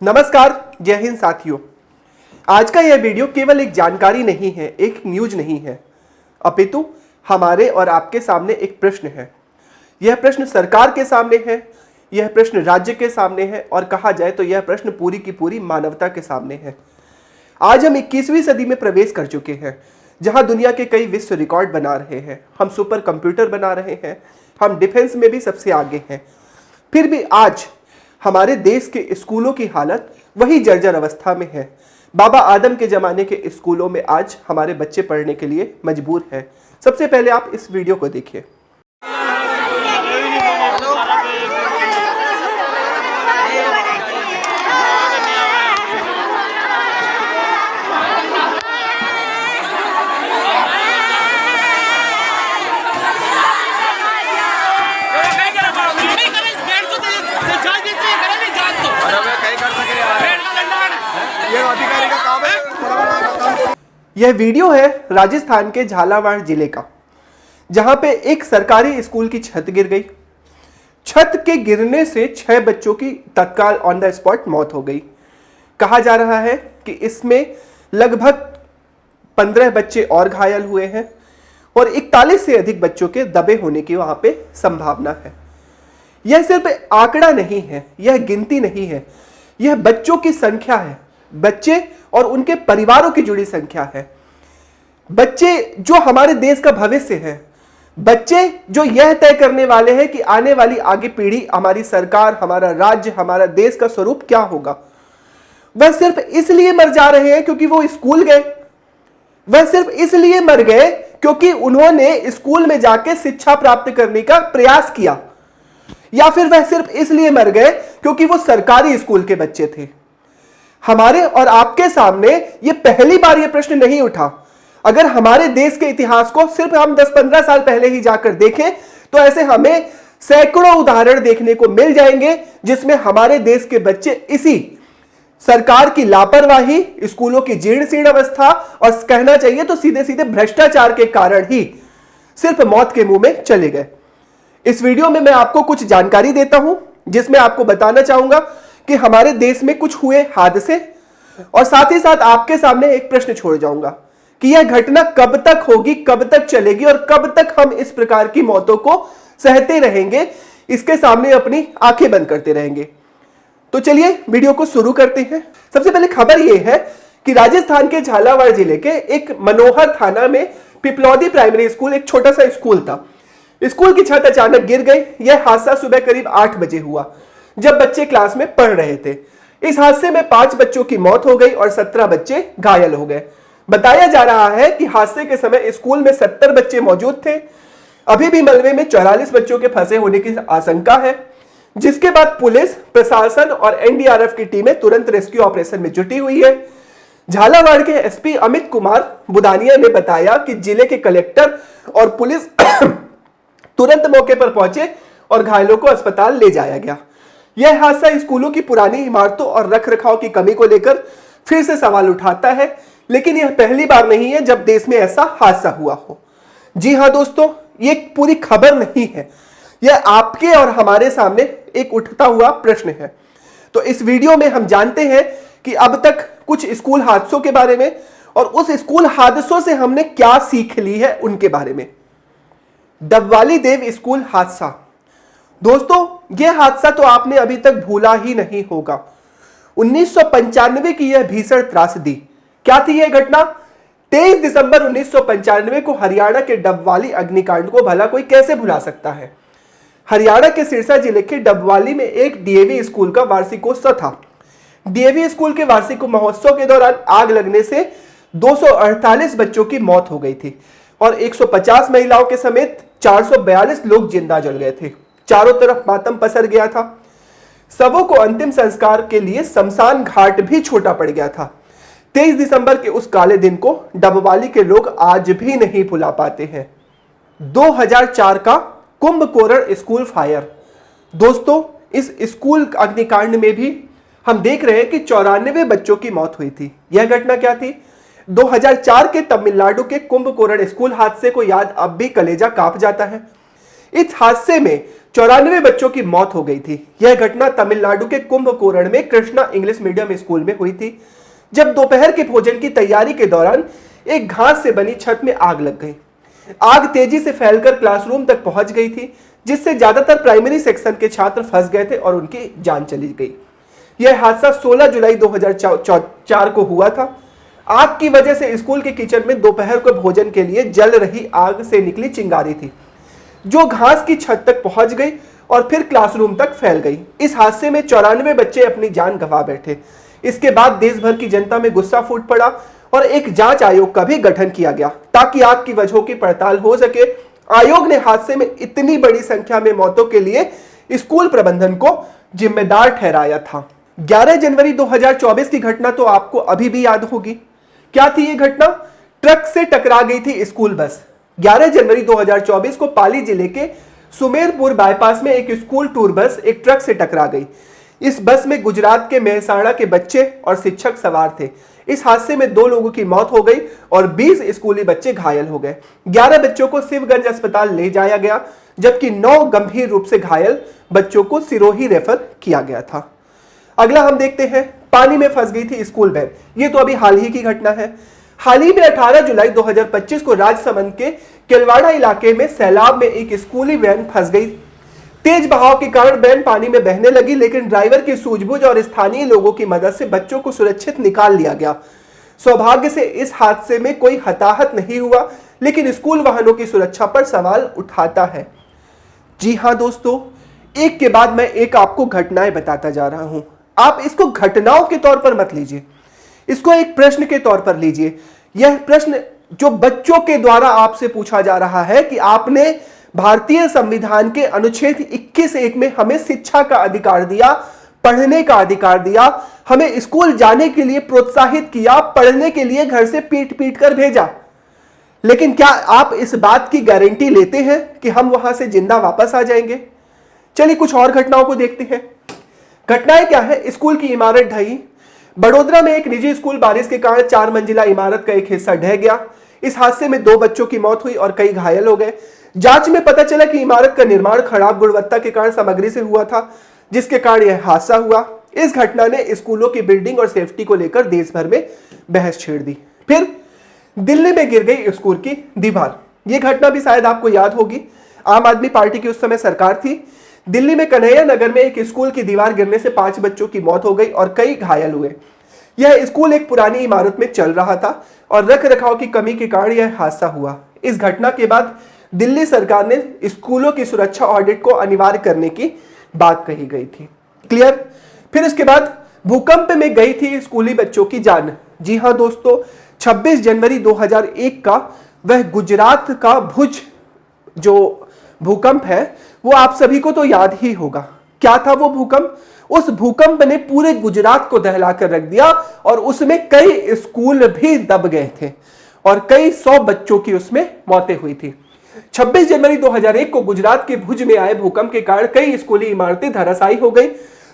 नमस्कार, जय हिंद साथियों। आज का यह वीडियो केवल एक जानकारी नहीं है, एक न्यूज नहीं है, अपितु हमारे और आपके सामने एक प्रश्न है। यह प्रश्न सरकार के सामने है, यह प्रश्न राज्य के सामने है और कहा जाए तो यह प्रश्न पूरी की पूरी मानवता के सामने है। आज हम 21वीं सदी में प्रवेश कर चुके हैं, जहां दुनिया के कई विश्व रिकॉर्ड बना रहे हैं, हम सुपर कंप्यूटर बना रहे हैं, हम डिफेंस में भी सबसे आगे हैं। फिर भी आज हमारे देश के स्कूलों की हालत वही जर्जर अवस्था में है। बाबा आदम के जमाने के स्कूलों में आज हमारे बच्चे पढ़ने के लिए मजबूर हैं। सबसे पहले आप इस वीडियो को देखिए। यह वीडियो है राजस्थान के झालावाड़ जिले का, जहां पे एक सरकारी स्कूल की छत गिर गई। छत के गिरने से 6 बच्चों की तत्काल ऑन द स्पॉट मौत हो गई। कहा जा रहा है कि इसमें लगभग 15 बच्चे और घायल हुए हैं और 41 से अधिक बच्चों के दबे होने की वहां पे संभावना है। यह सिर्फ आंकड़ा नहीं है, यह गिनती नहीं है, यह बच्चों की संख्या है, बच्चे और उनके परिवारों की जुड़ी संख्या है। बच्चे जो हमारे देश का भविष्य है, बच्चे जो यह तय करने वाले हैं कि आने वाली आगे पीढ़ी, हमारी सरकार, हमारा राज्य, हमारा देश का स्वरूप क्या होगा। वह सिर्फ इसलिए मर जा रहे हैं क्योंकि वो स्कूल गए, वह सिर्फ इसलिए मर गए क्योंकि उन्होंने स्कूल में जाके शिक्षा प्राप्त करने का प्रयास किया, या फिर वह सिर्फ इसलिए मर गए क्योंकि वो सरकारी स्कूल के बच्चे थे। हमारे और आपके सामने ये पहली बार ये प्रश्न नहीं उठा। अगर हमारे देश के इतिहास को सिर्फ हम 10-15 साल पहले ही जाकर देखें तो ऐसे हमें सैकड़ों उदाहरण देखने को मिल जाएंगे, जिसमें हमारे देश के बच्चे इसी सरकार की लापरवाही, स्कूलों की जीर्ण शीर्ण अवस्था और कहना चाहिए तो सीधे सीधे भ्रष्टाचार के कारण ही सिर्फ मौत के मुंह में चले गए। इस वीडियो में मैं आपको कुछ जानकारी देता हूं, जिसमें आपको बताना चाहूंगा कि हमारे देश में कुछ हुए हादसे, और साथ ही साथ आपके सामने एक प्रश्न छोड़ जाऊंगा कि यह घटना कब तक होगी, कब तक चलेगी और कब तक हम इस प्रकार की मौतों को सहते रहेंगे, इसके सामने अपनी आंखें बंद करते रहेंगे। तो चलिए वीडियो को शुरू करते हैं। सबसे पहले खबर यह है कि राजस्थान के झालावाड़ जिले के एक मनोहर थाना में पिपलौदी प्राइमरी स्कूल, एक छोटा सा स्कूल था। स्कूल की छत अचानक गिर गई। यह हादसा सुबह करीब 8 बजे हुआ, जब बच्चे क्लास में पढ़ रहे थे। इस हादसे में 5 बच्चों की मौत हो गई और 17 बच्चे घायल हो गए। बताया जा रहा है कि हादसे के समय स्कूल में 70 बच्चे मौजूद थे। अभी भी मलबे में 44 बच्चों के फंसे होने की आशंका है, जिसके बाद पुलिस, प्रशासन और एनडीआरएफ की टीमें तुरंत रेस्क्यू ऑपरेशन में जुटी हुई है। झालावाड़ के एसपी अमित कुमार बुदानिया ने बताया कि जिले के कलेक्टर और पुलिस तुरंत मौके पर पहुंचे और घायलों को अस्पताल ले जाया गया। यह हादसा स्कूलों की पुरानी इमारतों और रखरखाव की कमी को लेकर फिर से सवाल उठाता है, लेकिन यह पहली बार नहीं है जब देश में ऐसा हादसा हुआ हो। जी हां दोस्तों, यह पूरी खबर नहीं है, यह आपके और हमारे सामने एक उठता हुआ प्रश्न है। तो इस वीडियो में हम जानते हैं कि अब तक कुछ स्कूल हादसों के बारे में और उस स्कूल हादसों से हमने क्या सीख ली है उनके बारे में। डबवाली देव स्कूल हादसा। दोस्तों, यह हादसा तो आपने अभी तक भूला ही नहीं होगा। 1995 की यह भीषण त्रासदी। क्या थी यह घटना? 23 दिसंबर 1995 को हरियाणा के डबवाली अग्निकांड को भला कोई कैसे भुला सकता है। हरियाणा के सिरसा जिले के डबवाली में एक डीएवी स्कूल का वार्षिकोत्सव था। डीएवी स्कूल के वार्षिक महोत्सव के दौरान आग लगने से 248 बच्चों की मौत हो गई थी और 150 महिलाओं के समेत 442 लोग जिंदा जल गए थे। चारों तरफ मातम पसर गया था। सबों को अंतिम संस्कार के लिए शमशान घाट भी छोटा पड़ गया था। 23 दिसंबर के उस काले दिन को डबवाली के लोग आज भी नहीं भुला पाते हैं। 2004 का कुंभकोरण स्कूल फायर। दोस्तों, इस स्कूल अग्निकांड में भी हम देख रहे हैं कि 94 बच्चों की मौत हुई थी। यह घटना क्या थी? 2004 के तमिलनाडु के कुंभकोरण स्कूल हादसे को याद अब भी कलेजा कांप जाता है। इस हादसे में 94 बच्चों की मौत हो गई थी। यह घटना तमिलनाडु के कुंभकोरण में कृष्णा इंग्लिश मीडियम स्कूल में हुई थी, जब दोपहर के भोजन की तैयारी के दौरान एक घास से बनी छत में आग लग गई। आग तेजी से फैलकर क्लासरूम तक पहुंच गई थी, जिससे ज्यादातर प्राइमरी सेक्शन के छात्र फंस गए थे और उनकी जान चली गई। यह हादसा 16 जुलाई 2004 को हुआ था। आग की वजह से स्कूल के किचन में दोपहर को भोजन के लिए जल रही आग से निकली चिंगारी थी, जो घास की छत तक पहुंच गई और फिर क्लासरूम तक फैल गई। इस हादसे में 94 बच्चे अपनी जान गंवा बैठे। इसके बाद देश भर की जनता में गुस्सा फूट पड़ा और एक जांच आयोग का भी गठन किया गया, ताकि आग की वजहों की पड़ताल हो सके। आयोग ने हादसे में इतनी बड़ी संख्या में मौतों के लिए स्कूल प्रबंधन को जिम्मेदार ठहराया था। 11 जनवरी 2024 की घटना तो आपको अभी भी याद होगी। क्या थी ये घटना? ट्रक से टकरा गई थी स्कूल बस। 11 जनवरी 2024 को पाली जिले के सुमेरपुर बाईपास में एक स्कूल टूर बस एक ट्रक से टकरा गई। इस बस में गुजरात के मेहसाणा के बच्चे और शिक्षक सवार थे। इस हादसे में 2 लोगों की मौत हो गई और 20 स्कूली बच्चे घायल हो गए। 11 बच्चों को शिवगंज अस्पताल ले जाया गया, जबकि 9 गंभीर रूप से घायल बच्चों को सिरोही रेफर किया गया था। अगला हम देखते हैं, पानी में फंस गई थी स्कूल वैन। ये तो अभी हाल ही की घटना है। हाल ही में 18 जुलाई 2025 को राजसमंद के केलवाड़ा इलाके में सैलाब में एक स्कूली वैन फंस गई। तेज बहाव के कारण वैन पानी में बहने लगी, लेकिन ड्राइवर की सूझबूझ और स्थानीय लोगों की मदद से बच्चों को सुरक्षित निकाल लिया गया। सौभाग्य से इस हादसे में कोई हताहत नहीं हुआ, लेकिन स्कूल वाहनों की सुरक्षा पर सवाल उठाता है। जी हाँ दोस्तों, एक के बाद मैं एक आपको घटनाएं बताता जा रहा हूं। आप इसको घटनाओं के तौर पर मत लीजिए, इसको एक प्रश्न के तौर पर लीजिए। यह प्रश्न जो बच्चों के द्वारा आपसे पूछा जा रहा है कि आपने भारतीय संविधान के अनुच्छेद 21(1) में हमें शिक्षा का अधिकार दिया, पढ़ने का अधिकार दिया, हमें स्कूल जाने के लिए प्रोत्साहित किया, पढ़ने के लिए घर से पीट पीट कर भेजा, लेकिन क्या आप इस बात की गारंटी लेते हैं कि हम वहां से जिंदा वापस आ जाएंगे? चलिए कुछ और घटनाओं को देखते हैं। घटनाएं क्या है? स्कूल की इमारत ढही। बड़ोदरा में एक निजी स्कूल बारिश के कारण 4 मंजिला इमारत का एक हिस्सा ढह गया। इस हादसे में 2 बच्चों की मौत हुई और कई घायल हो गए। जांच में पता चला कि इमारत का निर्माण खराब गुणवत्ता के कारण सामग्री से हुआ था, जिसके कारण यह हादसा हुआ। इस घटना ने स्कूलों की बिल्डिंग और सेफ्टी को लेकर देश भर में बहस छेड़ दी। फिर दिल्ली में गिर गई स्कूल की दीवार। यह घटना भी शायद आपको याद होगी। आम आदमी पार्टी की उस समय सरकार थी। दिल्ली में कन्हैया नगर में एक स्कूल की दीवार गिरने से 5 बच्चों की मौत हो गई और कई घायल हुए। यह स्कूल एक पुरानी इमारत में चल रहा था और रख रखाव की कमी के कारण यह हादसा हुआ। इस घटना के बाद दिल्ली सरकार ने स्कूलों की सुरक्षा ऑडिट को अनिवार्य करने की बात कही गई थी। क्लियर? फिर इसके बाद भूकंप में गई थी स्कूली बच्चों की जान। जी हां दोस्तों, 26 जनवरी 2001 का वह गुजरात का भुज जो भूकंप है वो आप सभी को तो याद ही होगा। क्या था वो भूकंप? उस भूकंप ने पूरे गुजरात को दहला कर रख दिया और उसमें कई स्कूल भी दब गए थे और कई 100 बच्चों की उसमें मौतें हुई थी। 26 जनवरी 2001 को गुजरात के भुज में आए भूकंप के कारण कई स्कूली इमारतें धराशायी हो गई।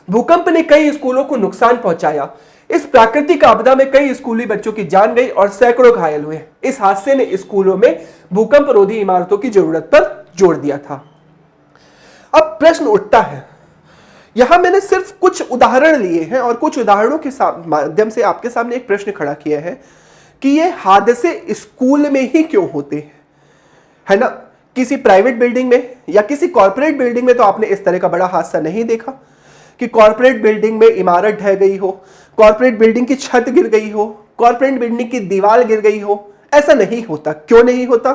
भूकंप ने कई स्कूलों को नुकसान पहुंचाया। इस प्राकृतिक आपदा में कई स्कूली बच्चों की जान गई और सैकड़ों घायल हुए। इस हादसे ने स्कूलों में भूकंप रोधी इमारतों की जरूरत पर जोर दिया था। अब प्रश्न उठता है, यहां मैंने सिर्फ कुछ उदाहरण लिए हैं और कुछ उदाहरणों के माध्यम से आपके सामने एक प्रश्न खड़ा किया है कि ये हादसे स्कूल में ही क्यों होते हैं, है ना? किसी प्राइवेट बिल्डिंग में या किसी कॉर्पोरेट बिल्डिंग में तो आपने इस तरह का बड़ा हादसा नहीं देखा कि कॉर्पोरेट बिल्डिंग में इमारत ढह गई हो, कॉर्पोरेट बिल्डिंग की छत गिर गई हो, कॉर्पोरेट बिल्डिंग की दीवार गिर गई हो। ऐसा नहीं होता। क्यों नहीं होता?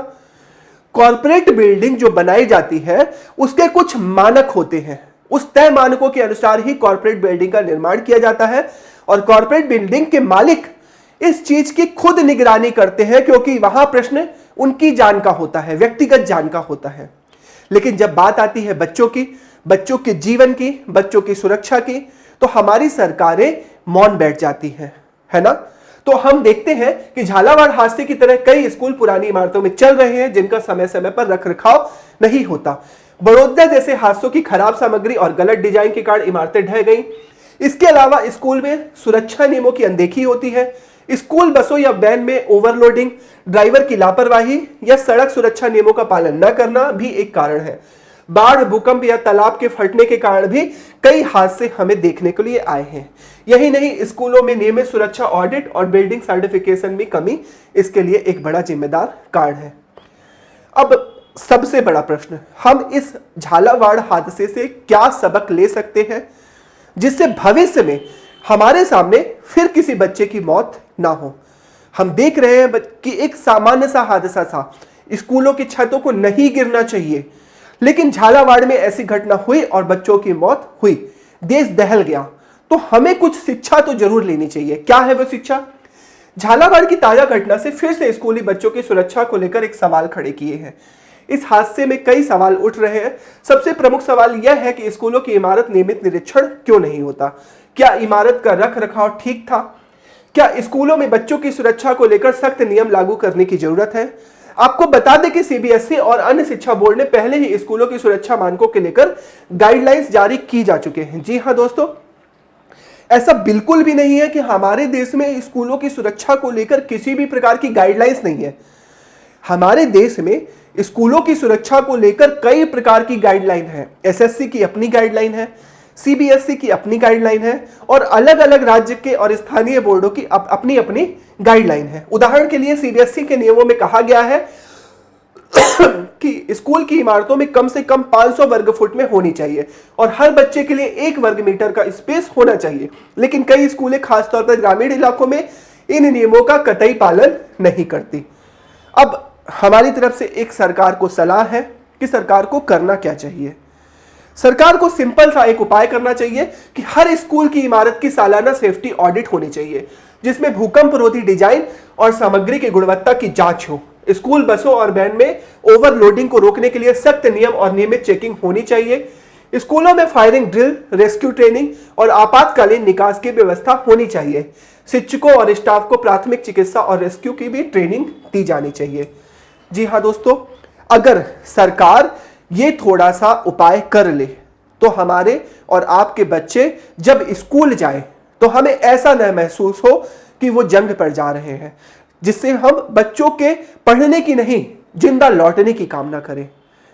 कॉर्पोरेट बिल्डिंग जो बनाई जाती है उसके कुछ मानक होते हैं। उस तय मानकों के अनुसार ही कॉर्पोरेट बिल्डिंग का निर्माण किया जाता है और कॉर्पोरेट बिल्डिंग के मालिक इस चीज की खुद निगरानी करते हैं, क्योंकि वहां प्रश्न उनकी जान का होता है, व्यक्तिगत जान का होता है। लेकिन जब बात आती है बच्चों की, बच्चों के जीवन की, बच्चों की सुरक्षा की, तो हमारी सरकारें मौन बैठ जाती हैं, है ना? तो हम देखते हैं कि झालावाड़ हादसे की तरह कई स्कूल पुरानी इमारतों में चल रहे हैं जिनका समय समय पर रखरखाव नहीं होता। बड़ौदा जैसे हादसों की खराब सामग्री और गलत डिजाइन के कारण इमारतें ढह गई। इसके अलावा स्कूल में सुरक्षा नियमों की अनदेखी होती है। स्कूल बसों या वैन में ओवरलोडिंग, ड्राइवर की लापरवाही या सड़क सुरक्षा नियमों का पालन न करना भी एक कारण है। बाढ़, भूकंप या तालाब के फटने के कारण भी कई हादसे हमें देखने के लिए आए हैं। यही नहीं, स्कूलों में नियमित सुरक्षा ऑडिट और बिल्डिंग सर्टिफिकेशन में कमी इसके लिए एक बड़ा जिम्मेदार कारण है। अब सबसे बड़ा प्रश्न, हम इस झालावाड़ हादसे से क्या सबक ले सकते हैं जिससे भविष्य में हमारे सामने फिर किसी बच्चे की मौत ना हो। हम देख रहे हैं कि एक सामान्य सा हादसा था, स्कूलों की छतों को नहीं गिरना चाहिए, लेकिन झालावाड़ में ऐसी घटना हुई और बच्चों की मौत हुई, देश दहल गया। तो हमें कुछ शिक्षा तो जरूर लेनी चाहिए। क्या है वो शिक्षा? झालावाड़ की ताजा घटना से फिर से स्कूली बच्चों की सुरक्षा को लेकर एक सवाल खड़े किए हैं। इस हादसे में कई सवाल उठ रहे हैं। सबसे प्रमुख सवाल यह है कि स्कूलों की इमारत नियमित निरीक्षण क्यों नहीं होता? क्या इमारत का रख रखाव ठीक था? क्या स्कूलों में बच्चों की सुरक्षा को लेकर सख्त नियम लागू करने की जरूरत है? आपको बता दें कि सीबीएसई और अन्य शिक्षा बोर्ड ने पहले ही स्कूलों की सुरक्षा मानकों के लेकर गाइडलाइंस जारी की जा चुके हैं। जी हां दोस्तों, ऐसा बिल्कुल भी नहीं है कि हमारे देश में स्कूलों की सुरक्षा को लेकर किसी भी प्रकार की गाइडलाइंस नहीं है। हमारे देश में स्कूलों की सुरक्षा को लेकर कई प्रकार की गाइडलाइन है। एसएससी की अपनी गाइडलाइन है, सीबीएसई की अपनी गाइडलाइन है और अलग अलग राज्य के और स्थानीय बोर्डों की अपनी अपनी गाइडलाइन है। उदाहरण के लिए सीबीएसई के नियमों में कहा गया है कि स्कूल की इमारतों में कम से कम 500 वर्ग फुट में होनी चाहिए और हर बच्चे के लिए 1 वर्ग मीटर का स्पेस होना चाहिए। लेकिन कई स्कूलें खासतौर पर ग्रामीण इलाकों में इन नियमों का कतई पालन नहीं करती। अब हमारी तरफ से एक सरकार को सलाह है कि सरकार को करना क्या चाहिए। सरकार को सिंपल सा एक उपाय करना चाहिए कि हर स्कूल की इमारत की सालाना सेफ्टी ऑडिट होनी चाहिए, जिसमें भूकंप रोधी डिजाइन और सामग्री की गुणवत्ता की जांच हो। स्कूल बसों और वैन में ओवरलोडिंग को रोकने के लिए सख्त नियम और नियमित चेकिंग होनी चाहिए। स्कूलों में फायरिंग ड्रिल, रेस्क्यू ट्रेनिंग और आपातकालीन निकास की व्यवस्था होनी चाहिए। शिक्षकों और स्टाफ को प्राथमिक चिकित्सा और रेस्क्यू की भी ट्रेनिंग दी जानी चाहिए। जी हाँ दोस्तों, अगर सरकार ये थोड़ा सा उपाय कर ले तो हमारे और आपके बच्चे जब स्कूल जाएं तो हमें ऐसा न महसूस हो कि वो जंग पर जा रहे हैं, जिससे हम बच्चों के पढ़ने की नहीं, जिंदा लौटने की कामना करें।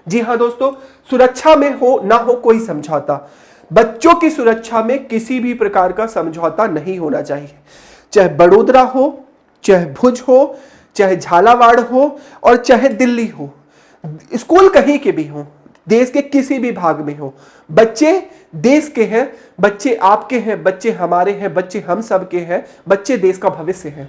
जी हाँ दोस्तों, सुरक्षा में हो ना हो कोई समझौता, बच्चों की सुरक्षा में किसी भी प्रकार का समझौता नहीं होना चाहिए। चाहे बड़ोदरा हो, चाहे भुज हो, चाहे झालावाड़ हो और चाहे दिल्ली हो, स्कूल कहीं के भी हो, देश के किसी भी भाग में हो, बच्चे देश के हैं, बच्चे आपके हैं, बच्चे हमारे हैं, बच्चे हम सब के हैं, बच्चे देश का भविष्य हैं।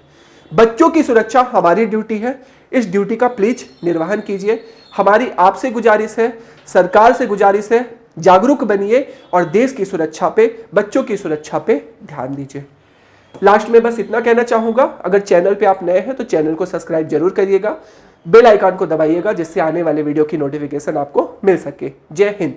बच्चों की सुरक्षा हमारी ड्यूटी है। इस ड्यूटी का प्लीज निर्वहन कीजिए। हमारी आपसे गुजारिश है, सरकार से गुजारिश है, जागरूक बनिए और देश की सुरक्षा पे, बच्चों की सुरक्षा पे ध्यान दीजिए। लास्ट में बस इतना कहना चाहूंगा, अगर चैनल पे आप नए हैं तो चैनल को सब्सक्राइब जरूर करिएगा, बेल आइकन को दबाइएगा जिससे आने वाले वीडियो की नोटिफिकेशन आपको मिल सके। जय हिंद।